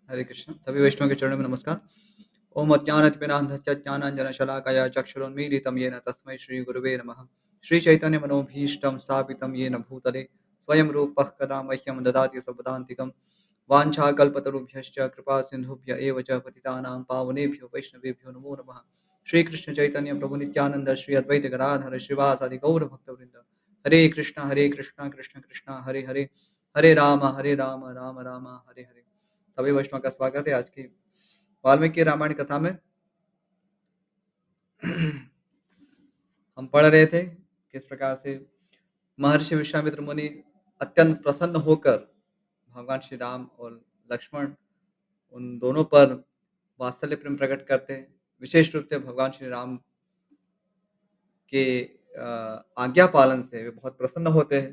हरे कृष्ण सभी वैष्णव के चरणों में नमस्कार। ओम अज्ञानतिमिरान्धस्य ज्ञानाञ्जनशलाकया चक्षुरुन्मीलितं येन तस्मै श्रीगुरुवे नमः। श्रीचैतन्यमनोभीष्टं स्थापितं येन भूतले स्वयं रूपः कदा मह्यं ददाति स्वपदान्तिकं। वाञ्छाकल्पतरुभ्यश्च कृपा सिन्धुभ्य एव च पतितानां पावनेभ्यो वैष्णवेभ्यो नमो नमः। श्रीकृष्ण चैतन्य प्रभु नित्यानंद श्री अद्वैत गदाधर श्रीवासादि गौर भक्तवृंद। हरे कृष्णा कृष्ण कृष्णा हरे हरे, हरे राम राम राम हरे हरे। सभी वैष्णव का स्वागत है आज की वाल्मीकि रामायण कथा में। हम पढ़ रहे थे किस प्रकार से महर्षि विश्वामित्र मुनि अत्यंत प्रसन्न होकर भगवान श्री राम और लक्ष्मण उन दोनों पर वात्सल्य प्रेम प्रकट करते हैं। विशेष रूप से भगवान श्री राम के आज्ञा पालन से वे बहुत प्रसन्न होते हैं,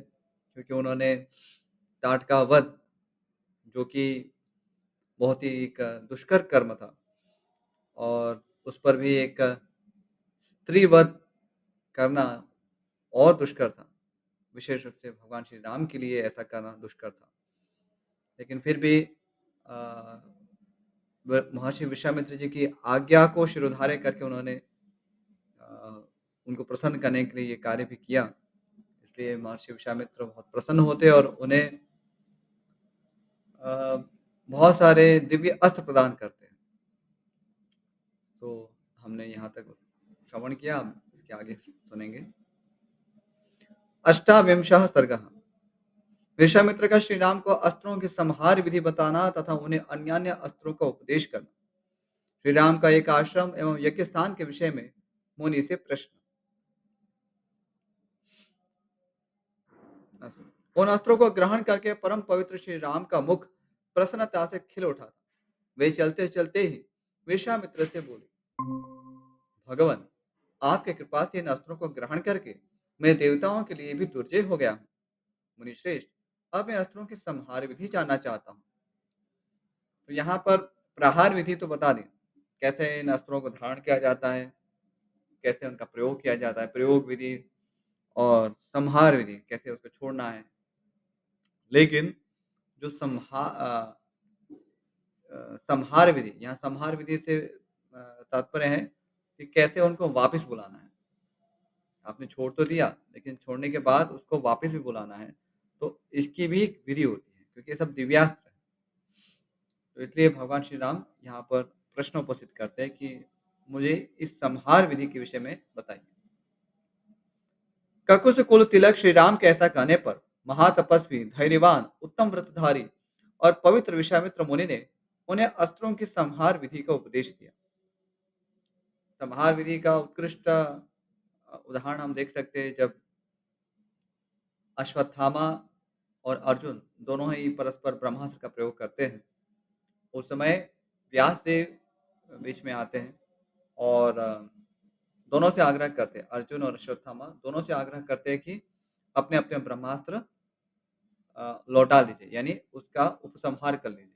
क्योंकि उन्होंने टाट का वध, जो कि बहुत ही एक दुष्कर कर्म था, और उस पर भी एक स्त्री वध करना और दुष्कर था। विशेष रूप से भगवान श्री राम के लिए ऐसा करना दुष्कर था। लेकिन फिर भी महर्षि विश्वामित्र जी की आज्ञा को शिरोधार्य करके उन्होंने उनको प्रसन्न करने के लिए ये कार्य भी किया। इसलिए महर्षि विश्वामित्र बहुत प्रसन्न होते और उन्हें बहुत सारे दिव्य अस्त्र प्रदान करते हैं। तो हमने यहाँ तक श्रवण किया, अब इसके आगे सुनेंगे। अष्टाविंशः सर्गः। विश्वामित्र का श्री राम को अस्त्रों की संहार विधि बताना तथा उन्हें अन्य अन्य अस्त्रों का उपदेश करना। श्री राम का एक आश्रम एवं यज्ञ स्थान के विषय में मुनि से प्रश्न। उन अस्त्रों को ग्रहण करके परम पवित्र श्री राम का मुख प्रसन्नता से खिल उठा था। वे चलते चलते ही विश्वामित्र से बोले, भगवान, आपके कृपा से इन अस्त्रों को ग्रहण करके मैं देवताओं के लिए भी दुर्जय हो गया हूँ। मुनि श्रेष्ठ, अब मैं अस्त्रों की संहार विधि जानना चाहता हूँ। तो यहाँ पर प्रहार विधि तो बता दें, कैसे इन अस्त्रों को धारण किया जाता है, कैसे उनका प्रयोग किया जाता है, प्रयोग विधि, और संहार विधि, कैसे उसको छोड़ना है। लेकिन जो संहार विधि, यहाँ संहार विधि से तात्पर्य है कि कैसे उनको वापस बुलाना है। आपने छोड़ तो दिया, लेकिन छोड़ने के बाद उसको वापस भी बुलाना है। तो इसकी भी एक विधि होती है, क्योंकि ये सब दिव्यास्त्र है। तो इसलिए भगवान श्री राम यहाँ पर प्रश्न उपस्थित करते हैं कि मुझे इस संहार विधि के विषय में बताइए। ककुस कुल तिलक श्री राम के ऐसा कहने पर महातपस्वी, धैर्यवान, उत्तम व्रतधारी और पवित्र विश्वामित्र मुनि ने उन्हें अस्त्रों की संहार विधि का उपदेश दिया। संहार विधि का उत्कृष्ट उदाहरण हम देख सकते हैं, जब अश्वत्थामा और अर्जुन दोनों ही परस्पर ब्रह्मास्त्र का प्रयोग करते हैं। उस समय व्यास देव बीच में आते हैं और दोनों से आग्रह करते हैं, अर्जुन और अश्वत्थामा दोनों से आग्रह करते हैं कि अपने अपने ब्रह्मास्त्र लौटा लीजिए, यानी उसका उपसंहार कर लीजिए।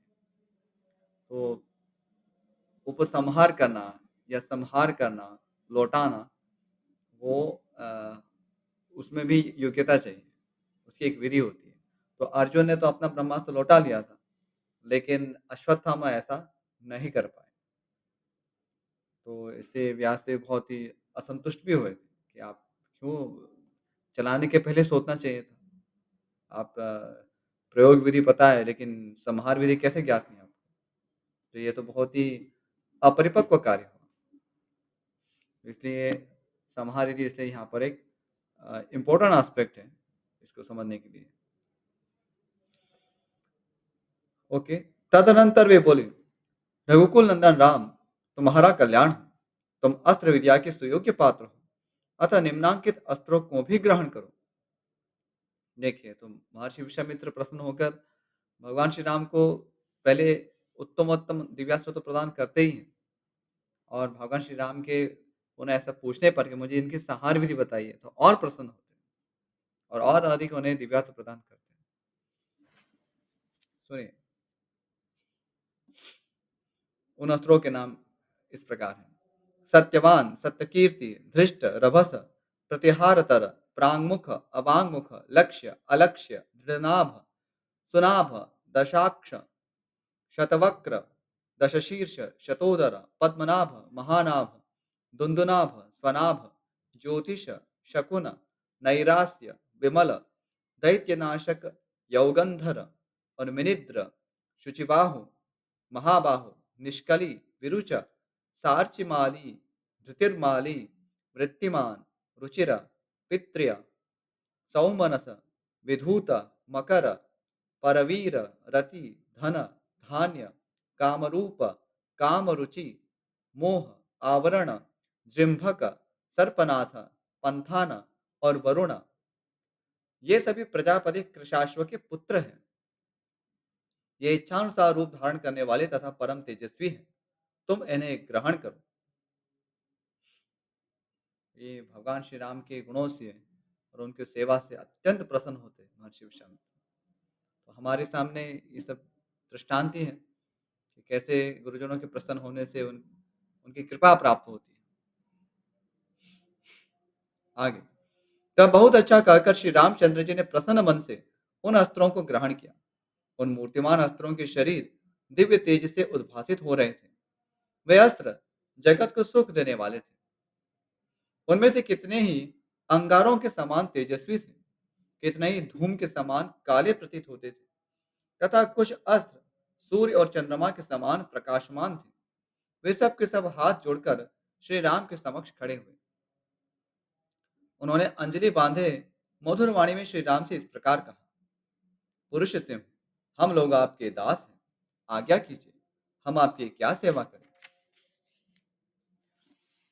तो उपसंहार करना या संहार करना, लौटाना, वो उसमें भी योग्यता चाहिए, उसकी एक विधि होती है। तो अर्जुन ने तो अपना ब्रह्मास्त्र लौटा लिया था, लेकिन अश्वत्थामा ऐसा नहीं कर पाए। तो इससे व्यासदेव बहुत ही असंतुष्ट भी हुए थे कि आप क्यों, चलाने के पहले सोचना चाहिए था। आप प्रयोग विधि पता है, लेकिन संहार विधि कैसे ज्ञात नहीं आपको? तो ये तो बहुत ही अपरिपक्व कार्य हुआ। इसलिए संहार विधि इसलिए यहाँ पर एक इम्पोर्टेंट एस्पेक्ट है इसको समझने के लिए। ओके, तदनंतर वे बोले, रघुकुल नंदन राम, तुम्हारा कल्याण हो। तुम अस्त्र विद्या के सुयोग्य पात्र हो, अतः निम्नांकित अस्त्रों को भी ग्रहण करो। देखिए, तो महर्षि विश्वामित्र प्रसन्न होकर भगवान श्री राम को पहले उत्तमोत्तम दिव्यास्त्र तो प्रदान करते ही हैं, और भगवान श्री राम के उन्हें ऐसा पूछने पर कि मुझे इनकी संहार विधि बताइए, तो और प्रसन्न होते हैं और अधिक उन्हें दिव्यास्त्र प्रदान करते हैं। सुनिए, उन अस्त्रों के नाम इस प्रकार हैं। सत्यवान, सत्यकीर्ति, धृष्ट, रभस, प्रतिहारतर, प्रांगमुख, अवांगमुख, लक्ष्य, अलक्ष्य, दृढ़नाभ, सुनाभ, दशाक्ष, शतवक्र, दशशीर्ष, शतोदर, पद्मनाभ, महानाभ, दुंदुनाभ, स्वनाभ, ज्योतिष, शकुन, नैरास्य, विमल, दैत्यनाशक, यौगंधर और मिनिद्र, शुचिबाहु, महाबाहु, निष्कली, विरुच, सार्चिमाली, धृतिर्माली, वृत्तिमान, रुचिर, पित्र्य, सौमनस, विधूत, मकर, परवीर, रति, धन, धान्य, कामरूप, कामरुचि, मोह, आवरण, जृंभक, सर्पनाथ, पंथान और वरुण, ये सभी प्रजापति कृशाश्व के पुत्र हैं। ये इच्छानुसार रूप धारण करने वाले तथा परम तेजस्वी हैं। तुम इन्हें ग्रहण करो। ये भगवान श्री राम के गुणों से और उनकी सेवा से अत्यंत प्रसन्न होते हैं महर्षि विश्वामित्र। तो हमारे सामने ये सब दृष्टांति हैं कि कैसे गुरुजनों के प्रसन्न होने से उनकी कृपा प्राप्त होती है। आगे, तब बहुत अच्छा कहकर श्री रामचंद्र जी ने प्रसन्न मन से उन अस्त्रों को ग्रहण किया। उन मूर्तिमान अस्त्रों के शरीर दिव्य तेज से उद्भासित हो रहे थे। वे अस्त्र जगत को सुख देने वाले थे। उनमें से कितने ही अंगारों के समान तेजस्वी थे, कितने ही धूम के समान काले प्रतीत होते थे, तथा कुछ अस्त्र सूर्य और चंद्रमा के समान प्रकाशमान थे। वे सब के सब हाथ जोड़कर श्री राम के समक्ष खड़े हुए। उन्होंने अंजलि बांधे मधुर वाणी में श्री राम से इस प्रकार कहा, पुरुष सिंह, हम लोग आपके दास हैं, आज्ञा कीजिए, हम आपकी क्या सेवा करें।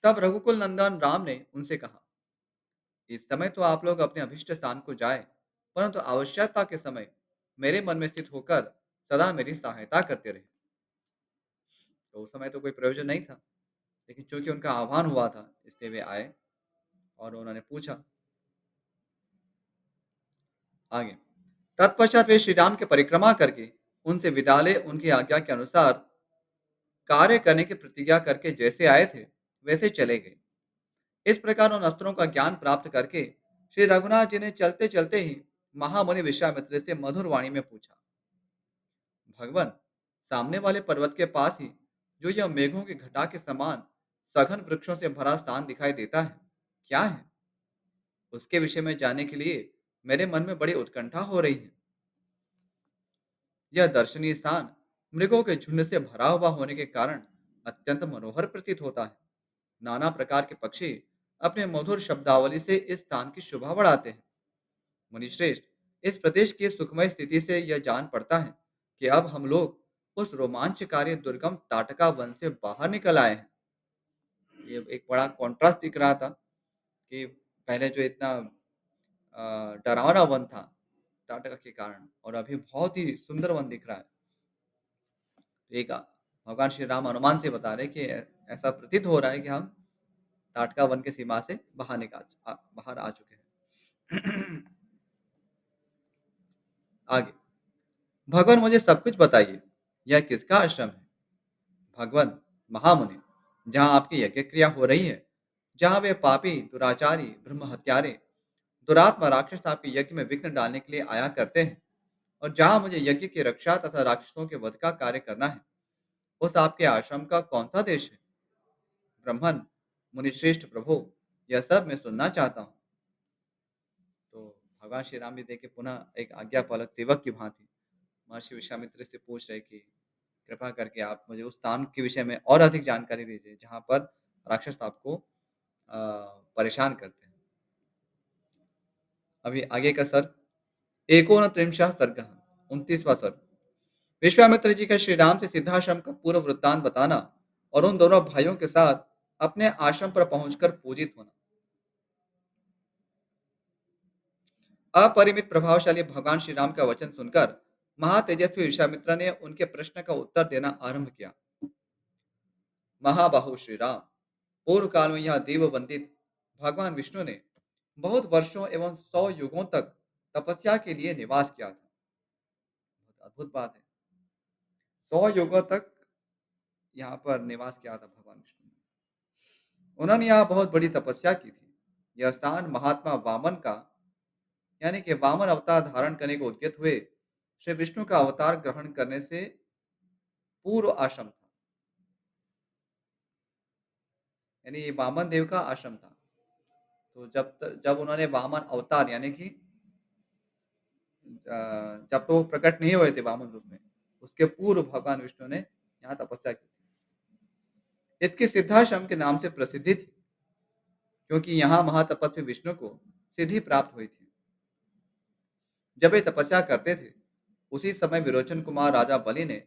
तब रघुकुल नंदन राम ने उनसे कहा, इस समय तो आप लोग अपने अभिष्ट स्थान को जाए, परंतु आवश्यकता के समय मेरे मन में स्थित होकर सदा मेरी सहायता करते रहे। तो उस समय तो कोई प्रयोजन नहीं था, लेकिन चूंकि उनका आह्वान हुआ था इसलिए वे आए और उन्होंने पूछा। आगे, तत्पश्चात वे श्री राम की परिक्रमा करके उनसे विदा ले उनकी आज्ञा के अनुसार कार्य करने की प्रतिज्ञा करके जैसे आए थे वैसे चले गए। इस प्रकार उन अस्त्रों का ज्ञान प्राप्त करके श्री रघुनाथ जी ने चलते चलते ही महामुनि विश्वामित्र से मधुर वाणी में पूछा, भगवान, सामने वाले पर्वत के पास ही जो यह मेघों की घटा के समान सघन वृक्षों से भरा स्थान दिखाई देता है, क्या है? उसके विषय में जानने के लिए मेरे मन में बड़ी उत्कंठा हो रही है। यह दर्शनीय स्थान मृगों के झुंड से भरा हुआ होने के कारण अत्यंत मनोहर प्रतीत होता है। नाना प्रकार के पक्षी अपने मधुर शब्दावली से इस स्थान की शोभा बढ़ाते हैं। मुनिश्रेष्ठ, इस प्रदेश की सुखमय स्थिति से यह जान पड़ता है कि अब हम लोग उस रोमांचकारी दुर्गम ताटका वन से बाहर निकल आए हैं। ये एक बड़ा कॉन्ट्रास्ट दिख रहा था कि पहले जो इतना डरावना वन था ताटका के कारण, और अभी बहुत ही सुंदर वन दिख रहा है। एक भगवान श्री राम हनुमान से बता रहे कि ऐसा प्रतीत हो रहा है कि हम ताटका वन के सीमा से बाहर आ चुके हैं। आगे, भगवान मुझे सब कुछ बताइए, यह किसका आश्रम है? भगवान, महामुनि, जहाँ आपकी यज्ञ क्रिया हो रही है, जहाँ वे पापी, दुराचारी, ब्रह्म हत्यारे, दुरात्मा राक्षस आपके यज्ञ में विघ्न डालने के लिए आया करते हैं, और जहाँ मुझे यज्ञ की रक्षा तथा राक्षसों के वध का कार्य करना है, उस आपके आश्रम का कौन सा देश है? ब्रह्मन, मुनिश्रेष्ठ प्रभु, यह सब मैं सुनना चाहता हूँ। तो भगवान श्री राम जी देखे पुनः एक आज्ञा पालक सेवक की भांति महर्षि विश्वामित्र से पूछ रहे कि कृपा करके आप मुझे उस स्थान के विषय में और अधिक जानकारी दीजिए जहाँ पर राक्षस आपको परेशान करते हैं। अभी आगे का सर्ग, एकोनत्रिंशः सर्गः, 29वां सर्ग। विश्वामित्र जी का श्री राम से सिद्धाश्रम का पूर्व वृत्तांत बताना और उन दोनों भाइयों के साथ अपने आश्रम पर पहुंचकर पूजित होना। अपरिमित प्रभावशाली भगवान श्री राम का वचन सुनकर महातेजस्वी विश्वामित्र ने उनके प्रश्न का उत्तर देना आरंभ किया। महाबाहु श्री राम, पूर्व काल में यह देव वंदित भगवान विष्णु ने बहुत वर्षों एवं 100 युगों तक तपस्या के लिए निवास किया था। बहुत अद्भुत बात है, 100 युगों तक यहाँ पर निवास किया था भगवान विष्णु ने। उन्होंने यहाँ बहुत बड़ी तपस्या की थी। यह स्थान महात्मा वामन का, यानी कि वामन अवतार धारण करने को उद्यत हुए श्री विष्णु का अवतार ग्रहण करने से पूर्व आश्रम था, यानी ये वामन देव का आश्रम था। तो जब उन्होंने वामन अवतार यानी कि जब तो वो प्रकट नहीं हुए थे वामन रूप में, उसके पूर्व भगवान विष्णु ने यहाँ तपस्या की थी। इसकी सिद्धाश्रम के नाम से प्रसिद्धि थी, क्योंकि यहाँ महातपस्वी विष्णु को सिद्धि प्राप्त हुई थी। जब वे तपस्या करते थे, उसी समय विरोचन कुमार राजा बलि ने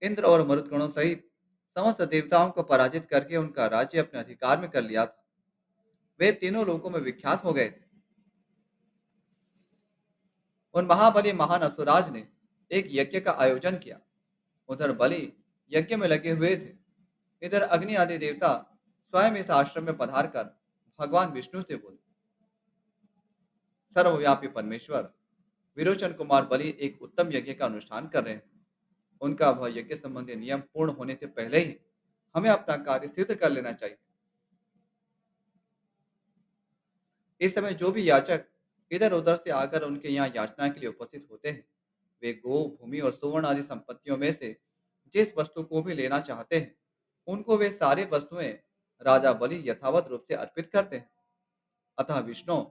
इंद्र और मरुदगणों सहित समस्त देवताओं को पराजित करके उनका राज्य अपने अधिकार में कर लिया था। वे तीनों लोकों में विख्यात हो गए थे। उन महाबली महान असुराज ने एक यज्ञ का आयोजन किया। उधर बलि यज्ञ में लगे हुए थे, इधर अग्नि आदि देवता स्वयं इस आश्रम में पधार कर भगवान विष्णु से बोले, सर्वव्यापी परमेश्वर, विरोचन कुमार बलि एक उत्तम यज्ञ का अनुष्ठान कर रहे हैं। उनका वह यज्ञ संबंधी नियम पूर्ण होने से पहले ही हमें अपना कार्य सिद्ध कर लेना चाहिए। इस समय जो भी याचक इधर उधर से आकर उनके यहाँ याचना के लिए उपस्थित होते हैं, वे गो, भूमि और सुवर्ण आदि संपत्तियों में से जिस वस्तु को भी लेना चाहते हैं, उनको वे सारी वस्तुएं राजा बलि यथावत रूप से अर्पित करते हैं। अतः विष्णु,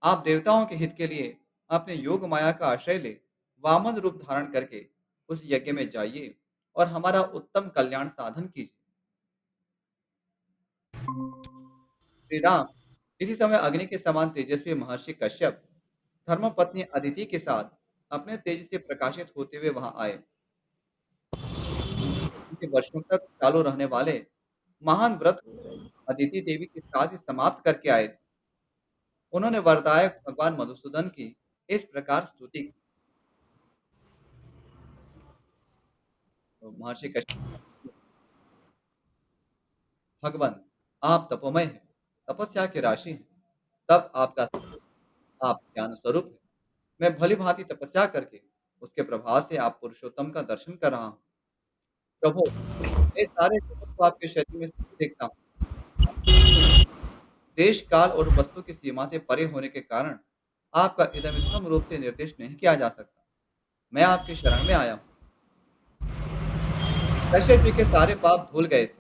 आप देवताओं के हित के लिए अपने योग माया का आश्रय ले वामन रूप धारण करके उस यज्ञ में जाइए और हमारा उत्तम कल्याण साधन कीजिए। श्री राम इसी समय अग्नि के समान तेजस्वी महर्षि कश्यप धर्मपत्नी अदिति के साथ अपने तेज से प्रकाशित होते हुए वहां आए। उनके वर्षों तक चालू रहने वाले महान व्रत को अदिति देवी के साथ ही समाप्त करके आए थे। उन्होंने वरदायक भगवान मधुसूदन की इस प्रकार स्तुति की। तो महर्षि कश्यप, भगवान, आप तपोमय हैं, तपस्या की राशि हैं, तब आपका आप ज्ञान स्वरूप है। मैं भली भांति तपस्या करके उसके प्रभाव से आप पुरुषोत्तम का दर्शन कर रहा हूँ। प्रभु, मैं सारे जगत को आपके शरीर में स्थित देखता हूँ। देश काल और वस्तु की सीमा से परे होने के कारण आपका इदमित्तम रूप से निर्देश नहीं किया जा सकता। मैं आपकी शरण में आया हूँ। कश्यप जी के सारे पाप धुल गए थे।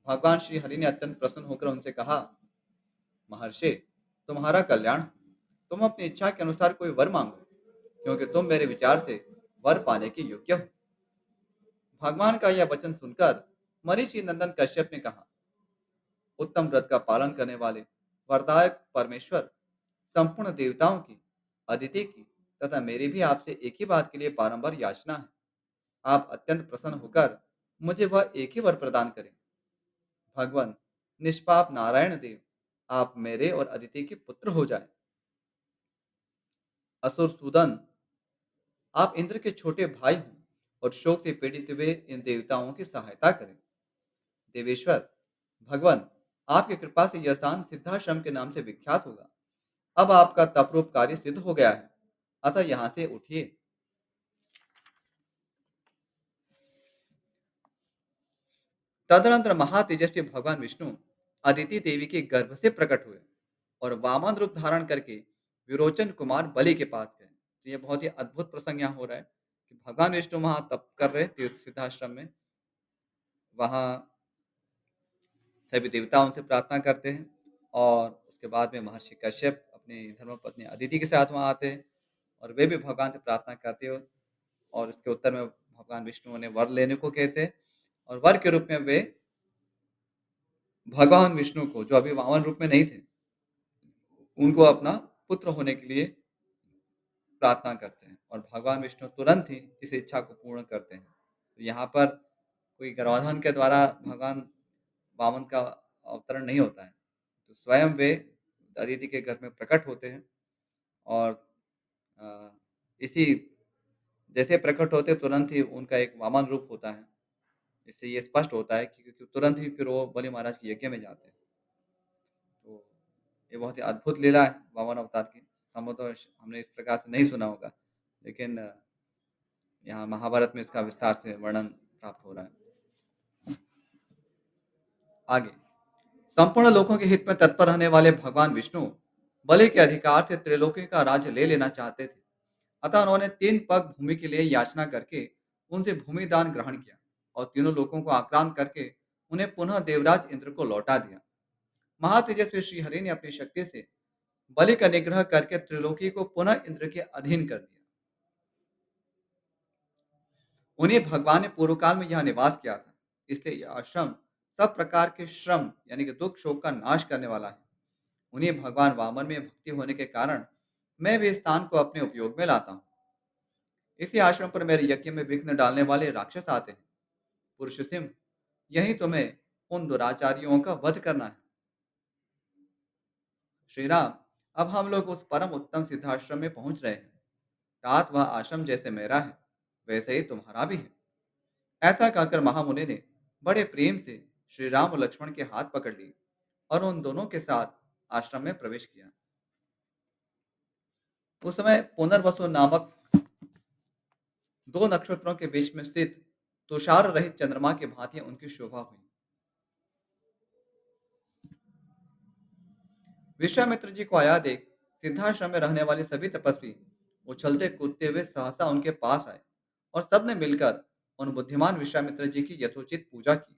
भगवान श्री हरि ने अत्यंत प्रसन्न होकर उनसे कहा, महर्षि, तुम्हारा कल्याण हो। तुम अपनी इच्छा के अनुसार कोई वर मांगो, क्योंकि तुम मेरे विचार से वर पाने के योग्य हो। भगवान का यह वचन सुनकर मरीचि नंदन कश्यप ने कहा, उत्तम व्रत का पालन करने वाले वरदायक परमेश्वर, संपूर्ण देवताओं की, अदिति की तथा मेरी भी आपसे एक ही बात के लिए बारंबार याचना है। आप अत्यंत प्रसन्न होकर मुझे वह एक ही वर प्रदान करें। भगवान, निष्पाप नारायण देव, आप मेरे और अदिति के पुत्र हो जाएं। असुर सूदन, आप इंद्र के छोटे भाई हों और शोक से पीड़ित हुए इन देवताओं की सहायता करें। देवेश्वर, भगवान, आपकी कृपा से यह स्थान सिद्धाश्रम के नाम से विख्यात होगा। अब आपका तपरूप कार्य सिद्ध हो गया है, अतः यहाँ से उठिए। तदनंतर महातेजस्वी भगवान विष्णु अदिति देवी के गर्भ से प्रकट हुए और वामन रूप धारण करके विरोचन कुमार बलि के पास गए। तो ये बहुत ही अद्भुत प्रसंग यहाँ हो रहा है कि भगवान विष्णु वहाँ तप कर रहे थे उस सिद्धाश्रम में। वहाँ सभी देवता उनसे प्रार्थना करते हैं और उसके बाद में महर्षि कश्यप अपनी धर्मपत्नी अदिति के साथ वहाँ आते हैं और वे भी भगवान से प्रार्थना करते हैं और उसके उत्तर में भगवान विष्णु उन्हें वर लेने को कहते हैं और वर के रूप में वे भगवान विष्णु को, जो अभी वामन रूप में नहीं थे, उनको अपना पुत्र होने के लिए प्रार्थना करते हैं और भगवान विष्णु तुरंत ही इस इच्छा को पूर्ण करते हैं। तो यहाँ पर कोई गर्भाधान के द्वारा भगवान वामन का अवतरण नहीं होता है, तो स्वयं वे अदिति के घर में प्रकट होते हैं और अ, इसी जैसे प्रकट होते तुरंत ही उनका एक वामन रूप होता है। इससे ये स्पष्ट होता है कि क्योंकि तुरंत ही फिर वो बलि महाराज के यज्ञ में जाते हैं। तो ये बहुत ही अद्भुत लीला है वामन अवतार की। संभवतः हमने इस प्रकार से नहीं सुना होगा, लेकिन यहाँ महाभारत में इसका विस्तार से वर्णन प्राप्त हो रहा है। आगे, संपूर्ण लोकों के हित में तत्पर रहने वाले भगवान विष्णु बलि के अधिकार से त्रिलोकी का राज्य ले लेना चाहते थे। अतः उन्होंने 3 पग भूमि के लिए याचना करके उनसे भूमि दान ग्रहण किया और तीनों लोगों को आक्रांत करके उन्हें पुनः देवराज इंद्र को लौटा दिया। महातेजस्वी श्रीहरि ने अपनी शक्ति से बलि का निग्रह करके त्रिलोकी को पुनः इंद्र के अधीन कर दिया। उन्हें भगवान ने पूर्व काल में यहाँ निवास किया था, इसलिए यह आश्रम सब प्रकार के श्रम यानी कि दुख शोक का नाश करने वाला है। उन्हें भगवान वामन में भक्ति होने के कारण मैं भी इस स्थान को अपने उपयोग में लाता हूँ। इसी आश्रम पर मेरे यज्ञ में विघ्न डालने वाले राक्षस आते हैं। पुरुष सिंह, यही तुम्हें उन दुराचारियों का वध करना है। श्री राम, अब हम लोग उस परम उत्तम सिद्धाश्रम में पहुंच रहे हैं। तात वह आश्रम जैसे मेरा है, वैसे ही तुम्हारा भी है। ऐसा कहकर महामुनि ने बड़े प्रेम से श्री राम और लक्ष्मण के हाथ पकड़ लिए और उन दोनों के साथ आश्रम में प्रवेश किया। उस समय पुनर्वसु नामक दो नक्षत्रों के बीच में स्थित तुषार रहित चंद्रमा की भांति उनकी शोभा हुई। विश्वामित्र जी को आया देख सिद्धाश्रम में रहने वाले सभी तपस्वी उछलते कूदते हुए सहसा उनके पास आए और सबने मिलकर उन बुद्धिमान विश्वामित्र जी की यथोचित पूजा की।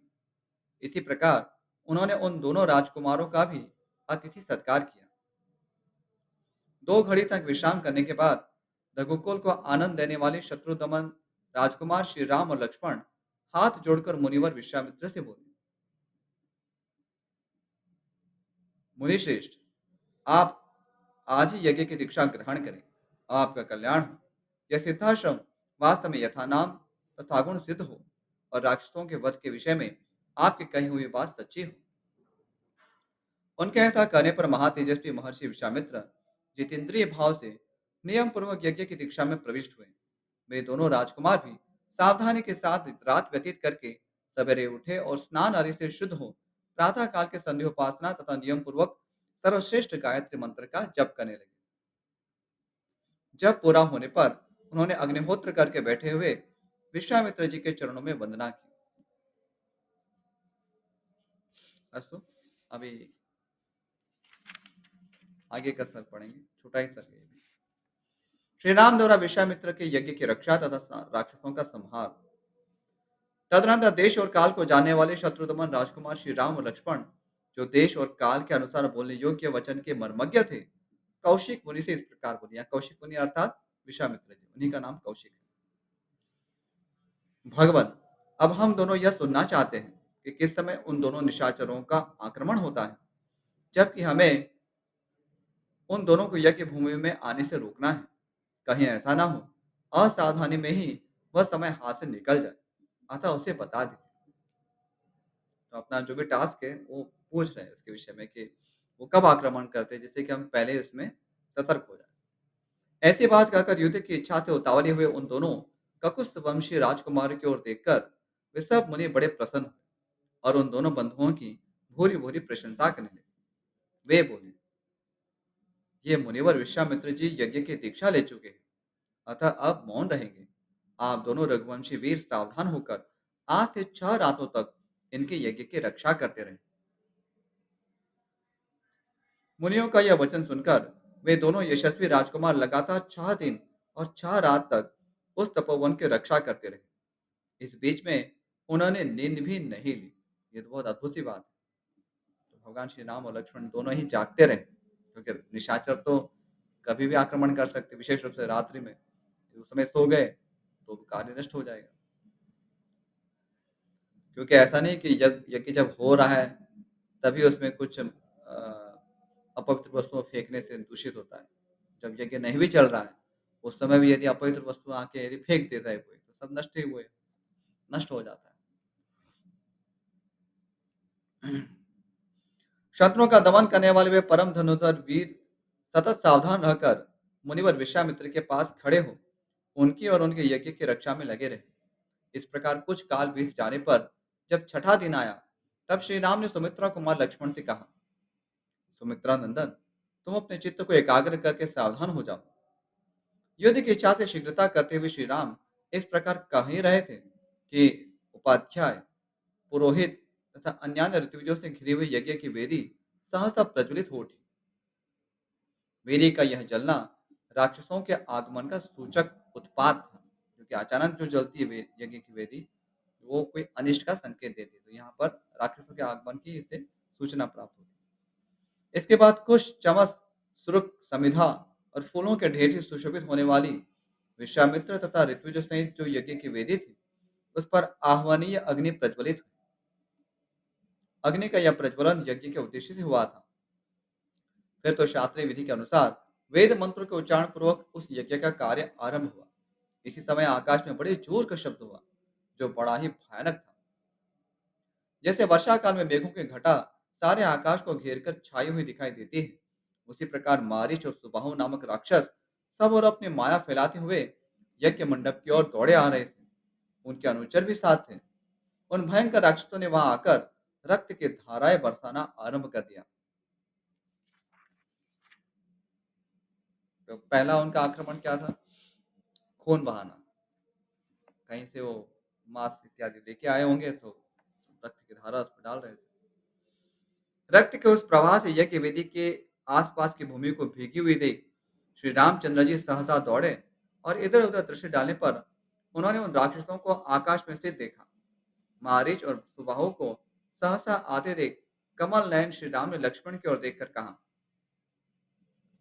इसी प्रकार उन्होंने उन दोनों राजकुमारों का भी अतिथि सत्कार किया। 2 घड़ी तक विश्राम करने के बाद रघुकुल को आनंद देने वाले शत्रुदमन राजकुमार श्री राम और लक्ष्मण हाथ जोड़कर मुनिवर विश्वामित्र से बोले, मुनि श्रेष्ठ, आप आज ही यज्ञ की दीक्षा ग्रहण करें। आपका कल्याण हो। यह सिद्धाश्रम वास्तव में यथानाम तथा गुण सिद्ध हो और राक्षसों के वध के विषय में आपकी कही हुई बात सच्ची हो। उनके ऐसा करने पर महातेजस्वी महर्षि विश्वामित्र जितेंद्रिय भाव से नियम पूर्वक यज्ञ की दीक्षा में प्रविष्ट हुए। वे दोनों राजकुमार भी सावधानी के साथ रात व्यतीत करके सवेरे उठे और स्नान आदि से शुद्ध हो प्रातः काल के संध्योपासना तथा नियम पूर्वक सर्वश्रेष्ठ गायत्री मंत्र का जप करने लगे। जब पूरा होने पर उन्होंने अग्निहोत्र करके बैठे हुए विश्वामित्र जी के चरणों में वंदना की। अस्तु, अभी आगे का सर पढ़ेंगे, छोटा ही सर है ये भी। श्री राम द्वारा विश्वामित्र के यज्ञ की रक्षा तथा राक्षसों का संहार। तदनंतर देश और काल को जानने वाले शत्रुदमन राजकुमार श्री राम और लक्ष्मण, जो देश और काल के अनुसार बोलने योग्य वचन के मर्मज्ञ थे, कौशिक मुनि से इस प्रकार बोले। यहाँ कौशिक मुनि अर्थात विश्वामित्र जी, उन्हीं का नाम कौशिक है। भगवान, अब हम दोनों यह सुनना चाहते हैं कि किस समय उन दोनों निशाचरों का आक्रमण होता है, जबकि हमें उन दोनों को यज्ञ भूमि में आने से रोकना है। कहीं ऐसा ना हो असावधानी में ही वह समय हाथ से निकल जाए, अतः उसे बता दें। तो अपना जो भी टास्क है वो पूछ रहे हैं उसके विषय में कि वो कब आक्रमण करते हैं, जिससे कि हम पहले इसमें सतर्क हो जाए। ऐसी बात कहकर युद्ध की इच्छा से उतावले हुए उन दोनों ककुस्थ वंशी राजकुमार की ओर देखकर वे सब मुनि बड़े प्रसन्न हुए और उन दोनों बंधुओं की भूरी भूरी प्रशंसा करने लगे। वे बोले, ये मुनिवर विश्वामित्र जी यज्ञ की दीक्षा ले चुके हैं, अतः अब मौन रहेंगे। आप दोनों रघुवंशी वीर सावधान होकर 8 से 6 रातों तक इनके यज्ञ की रक्षा करते रहे। मुनियों का यह वचन सुनकर वे दोनों यशस्वी राजकुमार लगातार 6 दिन और 6 रात तक उस तपोवन की रक्षा करते रहे। इस बीच में उन्होंने नींद भी नहीं ली। ये तो बहुत अद्भुत सी बात है। तो भगवान श्री राम और लक्ष्मण दोनों ही जागते रहे, क्योंकि निशाचर तो कभी भी आक्रमण कर सकते, विशेष रूप से रात्रि में। उस समय सो गए तो कार्य नष्ट हो जाएगा। क्योंकि ऐसा नहीं कि यज्ञ जब हो रहा है तभी उसमें कुछ अपवित्र वस्तुओं फेंकने से दूषित होता है। जब यज्ञ नहीं भी चल रहा है, उस समय भी यदि अपवित्र वस्तु आके यदि फेंक देता है कोई, तो सब नष्ट ही हुए, नष्ट हो जाता है। शत्रुओं का दमन करने वाले वे परम धनुधर वीर सतत सावधान रहकर मुनिवर विश्वामित्र के पास खड़े हो उनकी और उनके यज्ञ की रक्षा में लगे रहे। इस प्रकार कुछ काल बीत जाने पर जब छठा दिन आया, तब श्री राम ने सुमित्रा कुमार लक्ष्मण से कहा, सुमित्रा नंदन, तुम अपने चित्त को एकाग्र करके सावधान हो जाओ। युद्ध की इच्छा से शीघ्रता करते हुए श्री राम इस प्रकार कह ही रहे थे कि उपाध्याय, पुरोहित तथा अन्य ऋतुविजों से घिरी हुई यज्ञ की वेदी सहसा प्रज्वलित हो उठी। वेदी का यह जलना राक्षसों के आगमन का सूचक उत्पात था, क्योंकि अचानक जो जलती है यज्ञ की वेदी, वो कोई अनिष्ट का संकेत देती है। तो यहाँ पर राक्षसों के आगमन की इससे सूचना प्राप्त होती है। इसके बाद कुश, चमस, सुरुक, समिधा और फूलों के ढेर से सुशोभित होने वाली विश्वामित्र तथा ऋत्विज सहित जो यज्ञ की वेदी थी, उस पर आह्वनीय अग्नि प्रज्वलित हुई। अग्नि का यह प्रज्वलन यज्ञ के उद्देश्य से हुआ था। फिर तो शास्त्रीय विधि के अनुसार वेद मंत्रों के उच्चारण पूर्वक उस यज्ञ का कार्य आरंभ हुआ। इसी समय आकाश में बड़े जोर का शब्द हुआ, जो बड़ा ही भयानक था। जैसे वर्षा काल में मेघों की घटा सारे आकाश को घेर कर छाई हुई दिखाई देती है, उसी प्रकार मारीच और सुबाहु नामक राक्षस सब और अपनी माया फैलाते हुए यज्ञ मंडप की ओर दौड़े आ रहे थे। उनके अनुचर भी साथ थे। उन भयंकर राक्षसों ने वहां आकर रक्त की धाराएं बरसाना आरंभ कर दिया। तो पहला उनका आक्रमण क्या था? खून बहाना। कहीं से वो मांस इत्यादि लेके आए होंगे, तो रक्त की धारा उस पर डाल रहे थे। रक्त के उस प्रवाह से यज्ञ वेदी के आसपास की भूमि को भीगी हुई देख श्री रामचंद्र जी सहसा दौड़े और इधर उधर दृष्टि डालने पर उन्होंने उन राक्षसों को आकाश में स्थित देखा। मारीच और सुबाहु को सहसा आते देख कमल नयन श्री राम ने लक्ष्मण की ओर देखकर कहा,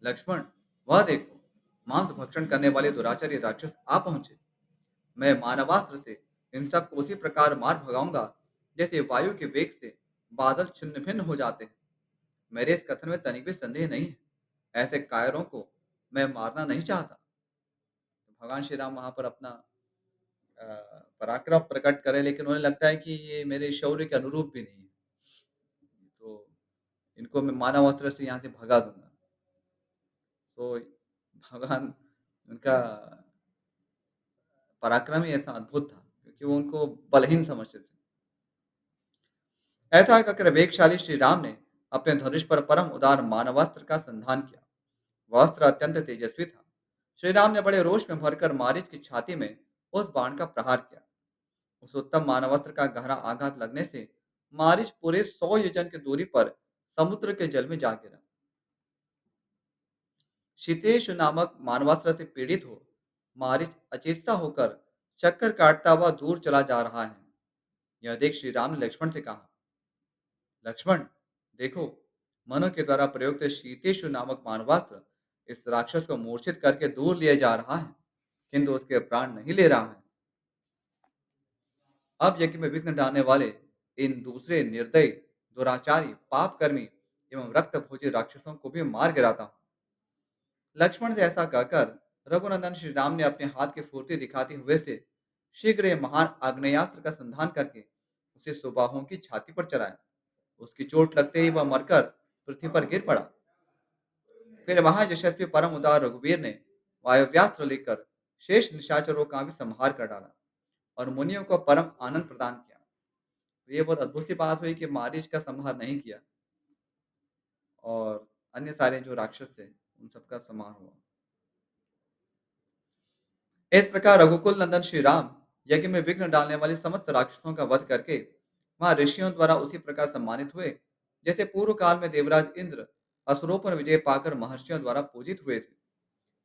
लक्ष्मण, वह देखो, मांस भक्षण करने वाले दुराचारी राक्षस आ पहुंचे। मैं मानवास्त्र से इन सबको उसी प्रकार मार भगाऊंगा जैसे वायु के वेग से बादल छिन्न भिन्न हो जाते हैं। मेरे इस कथन में तनिक भी संदेह नहीं है। ऐसे कायरों को मैं मारना नहीं चाहता। तो भगवान श्री राम वहां पर अपना अ, पराक्रम प्रकट करे, लेकिन उन्हें लगता है कि ये मेरे शौर्य के अनुरूप भी नहीं है। तो इनको मैं मानव अस्त्र से यहाँ से भगा दूंगा। तो भगवान, उनका पराक्रम ही ऐसा अद्भुत था, क्योंकि वो उनको बलहीन समझते थे। ऐसा कहकर वेगशाली श्री राम ने अपने धनुष पर परम उदार मानवास्त्र का संधान किया। वह अस्त्र अत्यंत तेजस्वी था। श्री राम ने बड़े रोष में भरकर मारीच की छाती में उस बाण का प्रहार किया। उस उत्तम मानवास्त्र का गहरा आघात लगने से मारीच पूरे 100 योजन की दूरी पर समुद्र के जल में जा गिरा। शीतेश नामक मानवास्त्र से पीड़ित हो मारीच अचेतसा होकर चक्कर काटता हुआ दूर चला जा रहा है। यह देख श्री राम ने लक्ष्मण से कहा, लक्ष्मण, देखो, मनु के द्वारा प्रयुक्त शीतेशु नामक मानवास्त्र इस राक्षस को मूर्छित करके दूर ले जा रहा है, किंतु उसके प्राण नहीं ले रहा है। अब यज्ञ में विघ्न डालने वाले इन दूसरे निर्दयी, दुराचारी, पाप कर्मी एवं रक्त भोजी राक्षसों को भी मार गिराता हूँ। लक्ष्मण से ऐसा कहकर रघुनंदन श्री राम ने अपने हाथ की फुर्ती दिखाते हुए से शीघ्र ही महान आग्नेयास्त्र का संधान करके उसे सुबाहों की छाती पर चलाया। उसकी चोट लगते ही वह मरकर पृथ्वी पर गिर पड़ा। फिर महायशस्वी परम उदार रघुवीर ने वायव्यास्त्र लेकर शेष निशाचरों का भी संहार कर डाला और मुनियों को परम आनंद प्रदान किया। तो ये बहुत अद्भुत सी बात हुई कि मारीच का संहार नहीं किया और अन्य सारे जो राक्षस थे उन सबका संहार हुआ। इस प्रकार रघुकुल नंदन श्री राम यज्ञ में विघ्न डालने वाले समस्त राक्षसों का वध करके वहां ऋषियों द्वारा उसी प्रकार सम्मानित हुए जैसे पूर्व काल में देवराज इंद्र असुरों पर विजय पाकर महर्षियों द्वारा पूजित हुए थे।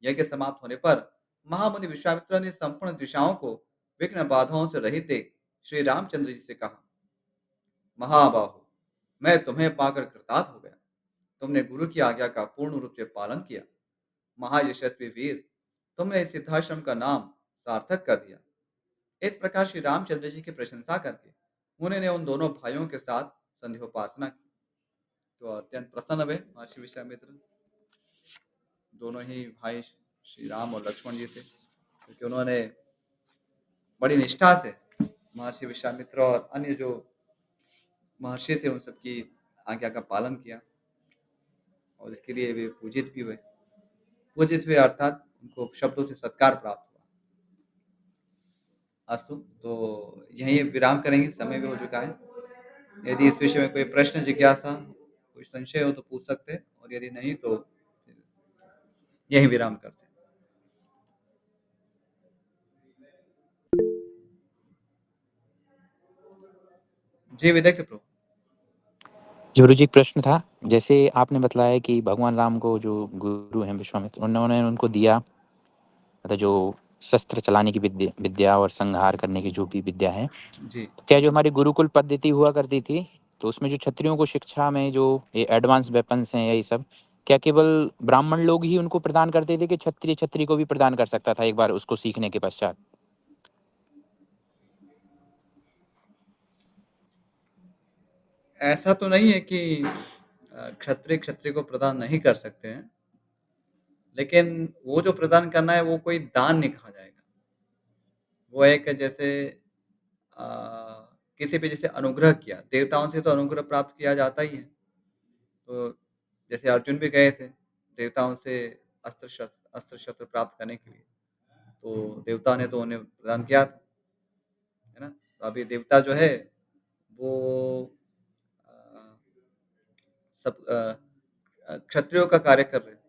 यज्ञ समाप्त होने पर महामुनि विश्वामित्र ने संपूर्ण दिशाओं को विघ्न बाधाओं से रहित देख श्री रामचंद्र जी से कहा, महाबाहु, मैं तुम्हें पाकर कृतार्थ हो गया। तुमने गुरु की आज्ञा का पूर्ण रूप से पालन किया। महायशस्वी वीर, तुमने इस सिद्धाश्रम का नाम सार्थक कर दिया। इस प्रकार श्री रामचंद्र जी की प्रशंसा करके मुनि ने उन दोनों भाइयों के साथ संध्योपासना की। तो अत्यंत प्रसन्न हुए महर्षि विश्वामित्र, दोनों ही भाई श्री राम और लक्ष्मण जी से, क्योंकि उन्होंने बड़ी निष्ठा से महर्षि विश्वामित्र और अन्य जो महर्षि थे उन सबकी आज्ञा का पालन किया और इसके लिए वे पूजित भी हुए। पूजित हुए अर्थात उनको शब्दों से सत्कार प्राप्त हुआ। अस्तु, तो यहीं विराम करेंगे, समय भी हो चुका है। यदि इस विषय में कोई प्रश्न, जिज्ञासा, कोई संशय हो तो पूछ सकते हैं, और यदि नहीं तो फिर यहीं विराम करते हैं। जी, विदग्ध प्रभु। गुरु जी, एक प्रश्न था। जैसे आपने बतलाया कि भगवान राम को जो गुरु हैं विश्वामित्र, उन्होंने उनको दिया, मतलब जो शस्त्र चलाने की विद्या और संहार करने की जो भी विद्या है, जी। तो क्या जो हमारी गुरुकुल पद्धति हुआ करती थी, तो उसमें जो क्षत्रियों को शिक्षा में जो ये एडवांस वेपन्स हैं, यही सब, क्या केवल ब्राह्मण लोग ही उनको प्रदान करते थे कि क्षत्रिय क्षत्रिय को भी प्रदान कर सकता था एक बार उसको सीखने के पश्चात? ऐसा तो नहीं है कि क्षत्रिय क्षत्रिय को प्रदान नहीं कर सकते हैं, लेकिन वो जो प्रदान करना है वो कोई दान नहीं कहा जाएगा। वो एक जैसे अ, किसी पे जैसे अनुग्रह किया, देवताओं से तो अनुग्रह प्राप्त किया जाता ही है। तो जैसे अर्जुन भी गए थे, देवताओं से अस्त्र-शस्त्र प्राप्त करने के लिए, तो देवता ने तो उन्हें प्रदान किया था, है ना? तो अभी देवता जो है वो अ, क्षत्रियों का कार्य कर रहे हैं।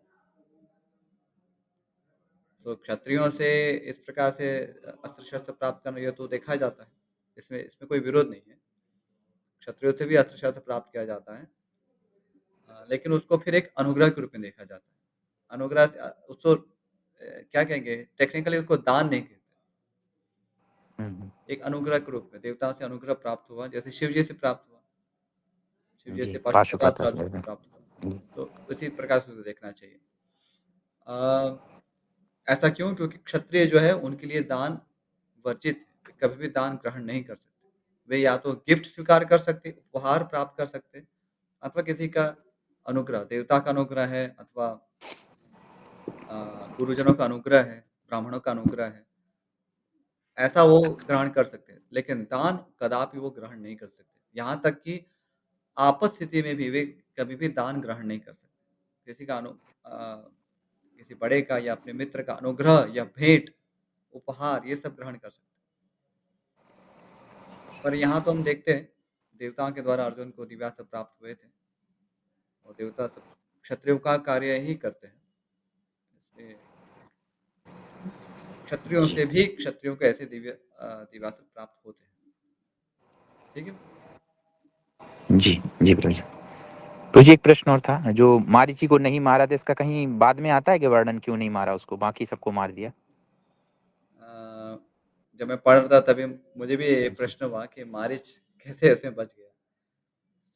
तो क्षत्रियों से इस प्रकार से अस्त्र-शस्त्र प्राप्त करना ये तो देखा जाता है। इसमें इसमें कोई विरोध नहीं है। क्षत्रियों से भी अस्त्र-शस्त्र प्राप्त किया जाता है। लेकिन उसको फिर एक अनुग्रह के रूप में देखा जाता है। अनुग्रह से उसको क्या कहेंगे टेक्निकली उसको दान नहीं कहते। हुँ, हुँ। एक अनुग्रह के रूप में देवताओं से अनुग्रह प्राप्त हुआ, जैसे शिव जी से प्राप्त हुआ। शिव जी जी, से पाशुपत पाशुपतास्त्र अर्जुन अस्त्र को है। प्राप्त हुआ। जी, तो उसी प्रकार से उसे देखना चाहिए। अ, ऐसा क्यों? क्योंकि क्षत्रिय जो है उनके लिए दान वर्जित है। वे कभी भी दान ग्रहण नहीं कर सकते। वे या तो गिफ्ट स्वीकार कर सकते, उपहार प्राप्त कर सकते अथवा किसी का अनुग्रह, देवता का अनुग्रह है अथवा अ, गुरुजनों का अनुग्रह है, ब्राह्मणों का अनुग्रह है, ऐसा वो ग्रहण कर सकते हैं। लेकिन दान कदापि वो ग्रहण नहीं कर सकते। यहाँ तक कि आपात स्थिति में भी वे कभी भी दान ग्रहण नहीं कर सकते। किसी का किसी बड़े का या अपने मित्र का अनुग्रह या भेंट, उपहार ये सब ग्रहण कर सकते हैं। पर यहाँ तो हम देखते हैं, देवताओं के द्वारा अर्जुन को दिव्यास्त्र प्राप्त हुए थे और देवता सब क्षत्रियों का कार्य ही करते हैं। इसलिए क्षत्रियों जी। से भी क्षत्रियों को ऐसे दिव्यास्त्र प्राप्त होते हैं। ठीक है? जी, जी प्रभु जी। प्रभु जी एक प्रश्न और था, जो मारीची को नहीं मारा था इसका कहीं बाद में आता है कि वर्णन क्यों नहीं मारा उसको, बाकी सबको मार दिया? अ, जब मैं पढ़ रहा था तभी मुझे भी ये जी, प्रश्न हुआ कि मारीच कैसे ऐसे बच गया?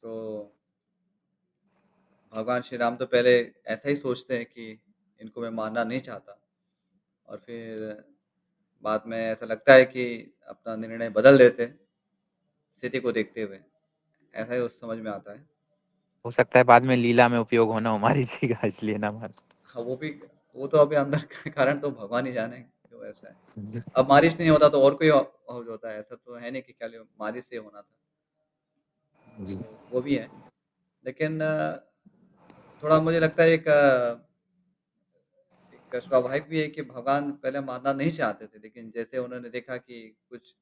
तो भगवान श्री राम तो पहले ऐसा ही सोचते हैं कि इनको मैं मारना नहीं चाहता और फिर बाद में ऐसा लगता है कि अपना निर्णय बदल देते हैं, स्थिति को देखते हुए। ऐसा ही उस समझ में आता है। हो सकता है बाद में लीला में उपयोग होना हो मारीची का इसलिए ना मारा। हाँ, वो तो अभी अंदर का कारण तो भगवान ही जाने क्यों ऐसा है। जी, अब बारिश नहीं होता तो और कोई हो होता है, ऐसा तो है नहीं कि खाली बारिश से होना था। जी, तो वो भी है। लेकिन थोड़ा मुझे लगता है एक स्वाभाविक भी है कि भगवान पहले मारना नहीं चाहते थे, लेकिन जैसे उन्होंने देखा कि कुछ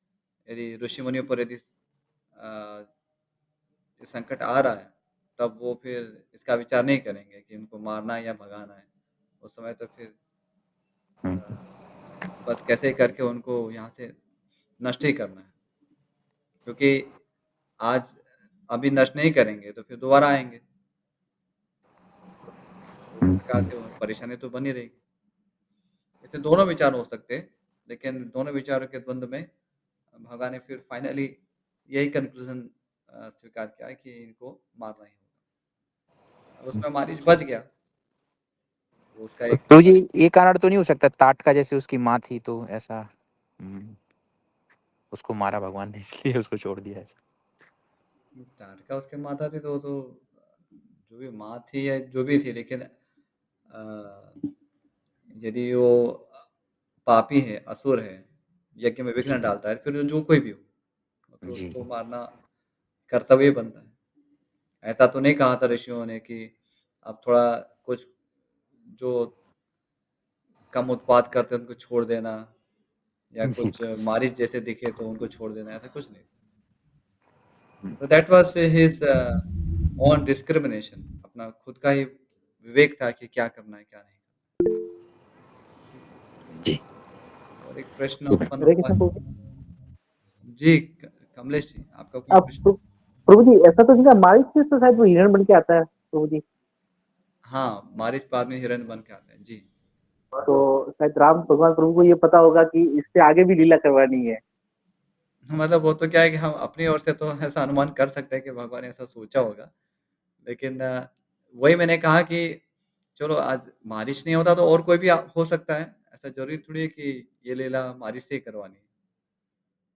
यदि ऋषि-मुनियों पर यदि ये संकट आ रहा है, तब वो फिर इसका विचार नहीं करेंगे कि उनको मारना है या भगाना है। उस समय तो फिर हुँ, अ, बस कैसे करके उनको यहाँ से नष्ट ही करना है। क्योंकि आज अभी नष्ट नहीं करेंगे तो फिर दोबारा आएँगे। तो उस हुँ, प्रकार हुँ, से वो परेशानी तो बनी रहेगी। ऐसे दोनों विचार हो सकते हैं, लेकिन दोनों विचारों के द्वंद में भगवान ने फिर फाइनली यही कन्क्लूज़न स्वीकार किया कि इनको मारना ही होगा। अब हुँ। उसमें मारीच बच गया, वो उसका एक प्रभु जी ये कारण तो नहीं हो सकता ताटका जैसे उसकी माँ थी तो ऐसा उसको मारा भगवान ने इसलिए उसको छोड़ दिया ऐसा? ताड़का उसके माता थी तो वो तो जो भी माँ थी या जो भी थी लेकिन यदि वो पापी है, असुर है, यज्ञ में जी, विघ्न जी। डालता है, फिर जो कोई भी हो, तो जी, उसको जी। मारना कर्तव्य बनता है। ऐसा तो नहीं कहा था ऋषियों ने कि अब थोड़ा कुछ जो कम उत्पात करते हैं उनको छोड़ देना या जी। कुछ मारीच जैसे दिखे तो उनको छोड़ देना, ऐसा कुछ नहीं। हुँ, तो that was his own discrimination अपना खुद का ही विवेक था कि क्या करना है, क्या नहीं। ठीक है। जी। और एक प्रश्न उत्पन्न हरे हुआ कृष्ण है। प्रभु जी। जी, कमलेश जी, आपका कोई अब प्रश्न? प्रभु जी ऐसा तो नहीं था मारिच से तो शायद वो हिरण बन के आता है प्रभु जी। हाँ, मारीच बाद में हिरण्य बन के आते हैं। जी। तो शायद राम भगवान प्रभु को ये पता होगा कि इससे आगे भी लीला करवानी है। मतलब वो तो क्या है कि हम अपनी ओर से तो ऐसा अनुमान कर सकते हैं कि भगवान ने ऐसा सोचा होगा। लेकिन वही मैंने कहा कि चलो आज मारिच नहीं होता तो और कोई भी हो सकता है। ऐसा ज़रूरी थोड़ी है कि ये लीला मारिच से ही करवानी है।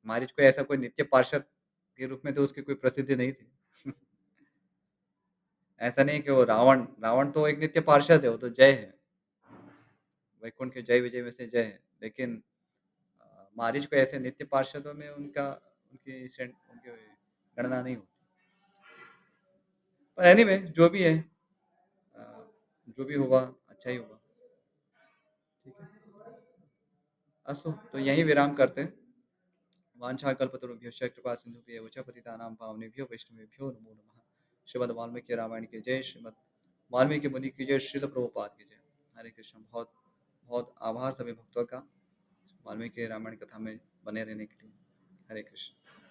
मारिच कोई ऐसा कोई नित्य पार्षद के रूप में तो उसकी कोई प्रसिद्धि नहीं थी। ऐसा नहीं है कि वो रावण रावण तो एक नित्य पार्षद है, वो तो जय है। वैकुंठ के जय विजय में से जय है। लेकिन मारीच को ऐसे नित्य पार्षदों में उनका उनकी गणना नहीं होती। पर एनीवे जो भी है अ, जो भी हुआ अच्छा ही हुआ। ठीक है। अस्तु तो यहीं विराम करते हैं। वाञ्छाकल्पतरुभ्यश्च कृपा सिन्धुभ्येव च पतितानां पावनेभ्यो वैष्णवेभ्यो नमो नमः। श्रीमद् वाल्मीकि रामायण की जय, श्रीमद् वाल्मीकि मुनि की जय, श्रील प्रभुपाद की जय। हरे कृष्ण। बहुत बहुत आभार सभी भक्तों का वाल्मीकि रामायण कथा में बने रहने के लिए। हरे कृष्ण।